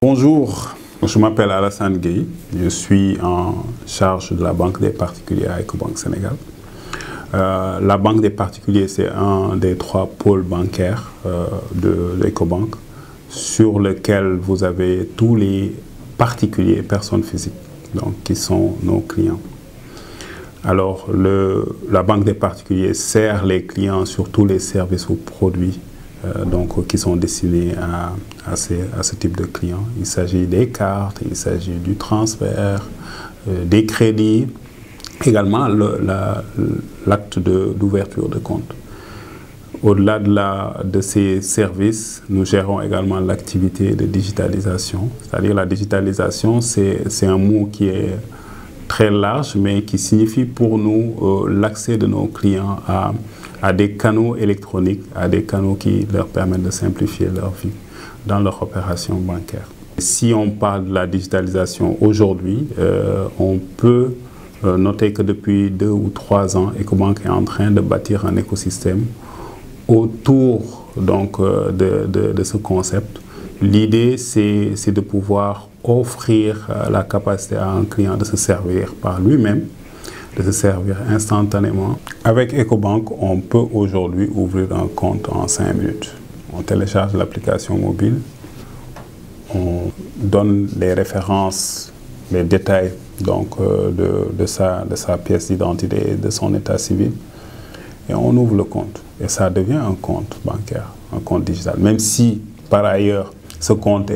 Bonjour, je m'appelle Alassane Gueye, je suis en charge de la Banque des particuliers à Ecobank Sénégal. La Banque des particuliers, c'est un des 3 pôles bancaires de l'Ecobank sur lequel vous avez tous les particuliers, personnes physiques, donc, qui sont nos clients. Alors, la Banque des particuliers sert les clients sur tous les services ou produits qui sont destinés à ce type de clients. Il s'agit des cartes, il s'agit du transfert, des crédits, également l'acte d'ouverture de compte. Au-delà de ces services, nous gérons également l'activité de digitalisation. C'est-à-dire la digitalisation, c'est un mot qui est très large, mais qui signifie pour nous l'accès de nos clients à des canaux électroniques, à des canaux qui leur permettent de simplifier leur vie dans leur opération bancaire. Si on parle de la digitalisation aujourd'hui, on peut noter que depuis 2 ou 3 ans, Ecobank est en train de bâtir un écosystème autour de ce concept. L'idée, c'est de pouvoir offrir la capacité à un client de se servir par lui-même, de se servir instantanément. Avec Ecobank, on peut aujourd'hui ouvrir un compte en 5 minutes. On télécharge l'application mobile, on donne les références, les détails de sa pièce d'identité, de son état civil, et on ouvre le compte. Et ça devient un compte bancaire, un compte digital. Même si, par ailleurs, ce compte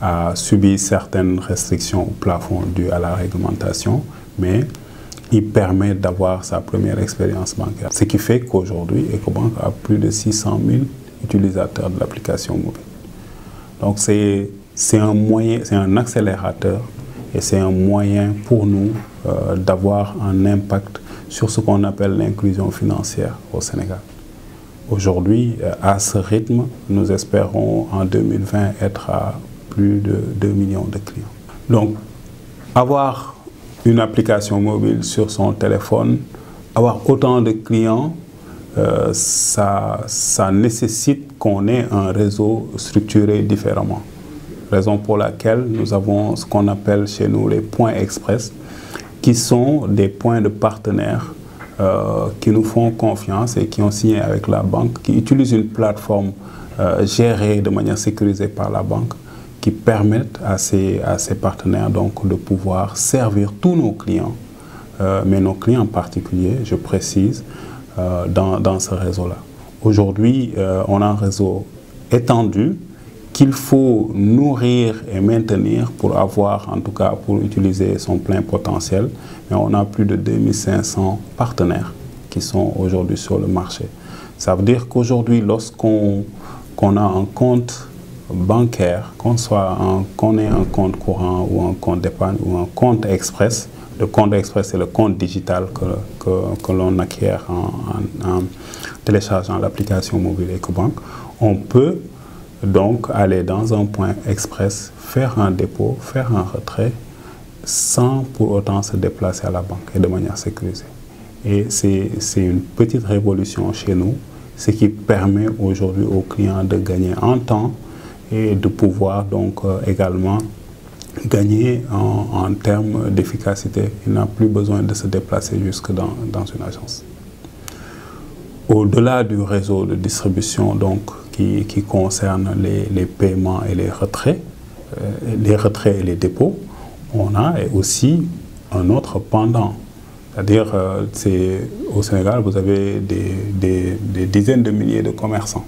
a subi certaines restrictions au plafond dues à la réglementation, mais il permet d'avoir sa première expérience bancaire. Ce qui fait qu'aujourd'hui, Ecobank a plus de 600 000 utilisateurs de l'application mobile. Donc c'est un moyen, c'est un accélérateur et c'est un moyen pour nous d'avoir un impact sur ce qu'on appelle l'inclusion financière au Sénégal. Aujourd'hui, à ce rythme, nous espérons en 2020 être à plus de 2 millions de clients. Donc, avoir une application mobile sur son téléphone, avoir autant de clients, ça nécessite qu'on ait un réseau structuré différemment. Raison pour laquelle nous avons ce qu'on appelle chez nous les points express, qui sont des points de partenaires qui nous font confiance et qui ont signé avec la banque, qui utilisent une plateforme gérée de manière sécurisée par la banque, qui permettent à ces partenaires donc de pouvoir servir tous nos clients, mais nos clients en particulier, je précise, dans ce réseau-là. Aujourd'hui, on a un réseau étendu qu'il faut nourrir et maintenir pour avoir, en tout cas pour utiliser son plein potentiel. Mais on a plus de 2500 partenaires qui sont aujourd'hui sur le marché. Ça veut dire qu'aujourd'hui, lorsqu'on a un compte bancaire, qu'on ait un compte courant ou un compte d'épargne ou un compte express, le compte express c'est le compte digital que l'on acquiert en téléchargeant l'application mobile Ecobank, on peut donc aller dans un point express, faire un dépôt, faire un retrait, sans pour autant se déplacer à la banque et de manière sécurisée. Et c'est une petite révolution chez nous, ce qui permet aujourd'hui aux clients de gagner en temps et de pouvoir donc également gagner en termes d'efficacité. Il n'a plus besoin de se déplacer jusque dans une agence. Au-delà du réseau de distribution donc, qui concerne les paiements et les retraits et les dépôts, on a aussi un autre pendant. C'est-à-dire, au Sénégal, vous avez des dizaines de milliers de commerçants.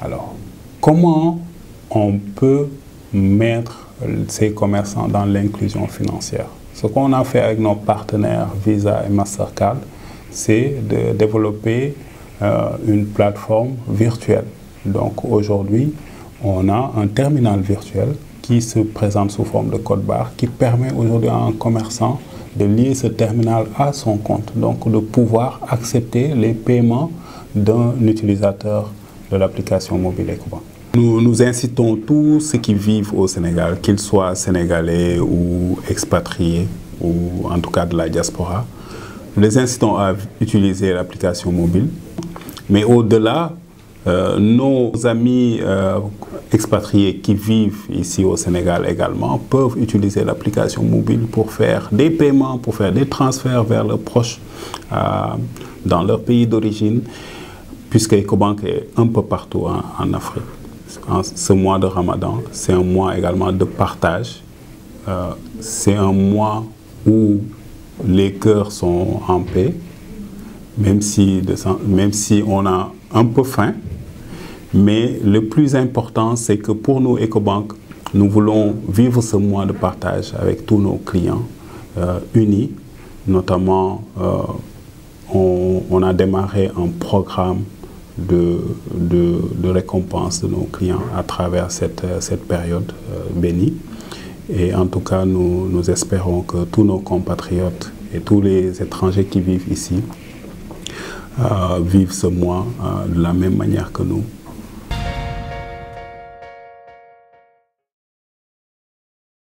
Alors, comment on peut mettre ces commerçants dans l'inclusion financière? Ce qu'on a fait avec nos partenaires Visa et Mastercard, c'est de développer une plateforme virtuelle. Donc aujourd'hui, on a un terminal virtuel qui se présente sous forme de code barre qui permet aujourd'hui à un commerçant de lier ce terminal à son compte, donc de pouvoir accepter les paiements d'un utilisateur de l'application mobile Ecobank. Nous incitons tous ceux qui vivent au Sénégal, qu'ils soient sénégalais ou expatriés, ou en tout cas de la diaspora, nous les incitons à utiliser l'application mobile. Mais au-delà Nos amis expatriés qui vivent ici au Sénégal également peuvent utiliser l'application mobile pour faire des paiements, pour faire des transferts vers leurs proches dans leur pays d'origine, puisque Ecobank est un peu partout en Afrique. Ce mois de Ramadan, c'est un mois également de partage. C'est un mois où les cœurs sont en paix, même si on a un peu faim. Mais le plus important, c'est que pour nous, Ecobank, nous voulons vivre ce mois de partage avec tous nos clients unis. Notamment, on a démarré un programme de récompense de nos clients à travers cette période bénie. Et en tout cas, nous espérons que tous nos compatriotes et tous les étrangers qui vivent ici vivent ce mois de la même manière que nous.